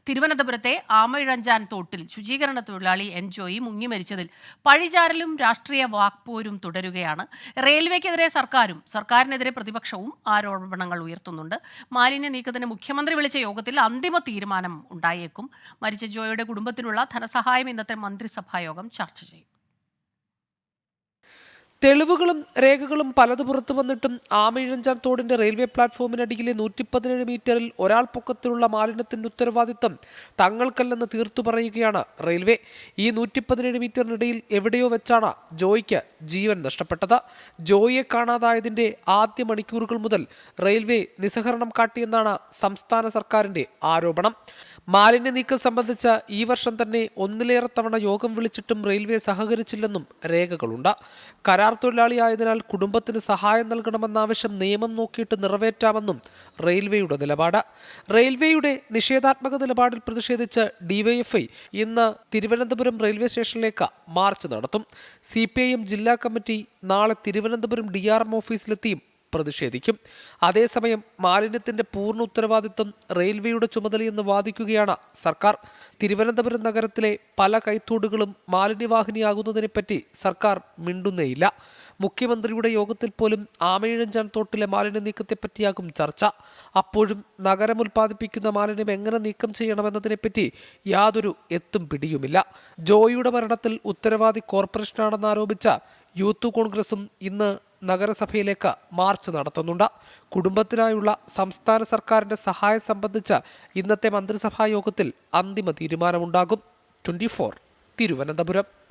തിരുവനന്തപുരത്തെ ആമയിഴഞ്ചാൻ തോട്ടിൽ ശുചീകരണ തൊഴിലാളി എൻജോയി മുങ്ങി മരിച്ചതിൽ പഴിചാരലും രാഷ്ട്രീയ വാക്പോരും തുടരുകയാണ്. റെയിൽവേക്കെതിരെ സർക്കാരിനെതിരെ പ്രതിപക്ഷവും ആരോപണങ്ങൾ ഉയർത്തുന്നുണ്ട്. മാലിന്യ നീക്കത്തിന് മുഖ്യമന്ത്രി വിളിച്ച യോഗത്തിൽ അന്തിമ തീരുമാനം ഉണ്ടായേക്കും. മരിച്ച ജോയിയുടെ കുടുംബത്തിനുള്ള ധനസഹായം ഇന്നത്തെ മന്ത്രിസഭാ യോഗം ചർച്ച ചെയ്യും. തെളിവുകളും രേഖകളും പലത് പുറത്തു വന്നിട്ടും ആമയിഴഞ്ചാൻ തോടിന്റെ റെയിൽവേ പ്ലാറ്റ്ഫോമിനടിയിലെ 117 മീറ്ററിൽ ഒരാൾ പൊക്കത്തിലുള്ള മാലിന്യത്തിന്റെ ഉത്തരവാദിത്തം തങ്ങൾക്കല്ലെന്ന് തീർത്തു പറയുകയാണ് റെയിൽവേ. ഈ 117 മീറ്ററിനിടയിൽ എവിടെയോ വെച്ചാണ് ജോയിക്ക് ജീവൻ നഷ്ടപ്പെട്ടത്. ജോയിയെ കാണാതായതിന്റെ ആദ്യ മണിക്കൂറുകൾ മുതൽ റെയിൽവേ നിസ്സഹരണം കാട്ടിയെന്നാണ് സംസ്ഥാന സർക്കാരിന്റെ ആരോപണം. മാലിന്യ നീക്കം സംബന്ധിച്ച് ഈ വർഷം തന്നെ ഒന്നിലേറെ തവണ യോഗം വിളിച്ചിട്ടും റെയിൽവേ സഹകരിച്ചില്ലെന്നും രേഖകളുണ്ട്. കരാർ തൊഴിലാളിയായതിനാൽ കുടുംബത്തിന് സഹായം നൽകണമെന്ന ആവശ്യം നിയമം നോക്കിയിട്ട് നിറവേറ്റാമെന്നും റെയിൽവേയുടെ നിലപാട്. റെയിൽവേയുടെ നിഷേധാത്മക നിലപാടിൽ പ്രതിഷേധിച്ച് ഡിവൈഎഫ്ഐ ഇന്ന് തിരുവനന്തപുരം റെയിൽവേ സ്റ്റേഷനിലേക്ക് മാർച്ച് നടത്തും. CPIM ജില്ലാ കമ്മിറ്റി നാളെ തിരുവനന്തപുരം DRM ഓഫീസിലെത്തിയും പ്രതിഷേധിക്കും. അതേസമയം മാലിന്യത്തിന്റെ പൂർണ്ണ ഉത്തരവാദിത്വം റെയിൽവേയുടെ ചുമതലയെന്ന് വാദിക്കുകയാണ് സർക്കാർ. തിരുവനന്തപുരം നഗരത്തിലെ പല കൈത്തോടുകളും മാലിന്യവാഹിനിയാകുന്നതിനെപ്പറ്റി സർക്കാർ മിണ്ടുന്നേയില്ല. മുഖ്യമന്ത്രിയുടെ യോഗത്തിൽ പോലും ആമയിഴഞ്ചാൻ തോട്ടിലെ മാലിന്യ നീക്കത്തെപ്പറ്റിയാകും ചർച്ച. അപ്പോഴും നഗരം ഉൽപ്പാദിപ്പിക്കുന്ന മാലിന്യം എങ്ങനെ നീക്കം ചെയ്യണമെന്നതിനെപ്പറ്റി യാതൊരു എത്തും പിടിയുമില്ല. ജോയിയുടെ മരണത്തിൽ ഉത്തരവാദി കോർപ്പറേഷനാണെന്ന് ആരോപിച്ച യൂത്ത് കോൺഗ്രസും ഇന്ന് നഗരസഭയിലേക്ക് മാർച്ച് നടത്തുന്നുണ്ട്. കുടുംബത്തിനായുള്ള സംസ്ഥാന സർക്കാരിന്റെ സഹായം സംബന്ധിച്ച് ഇന്നത്തെ മന്ത്രിസഭാ യോഗത്തിൽ അന്തിമ തീരുമാനമുണ്ടാകും. 24 തിരുവനന്തപുരം.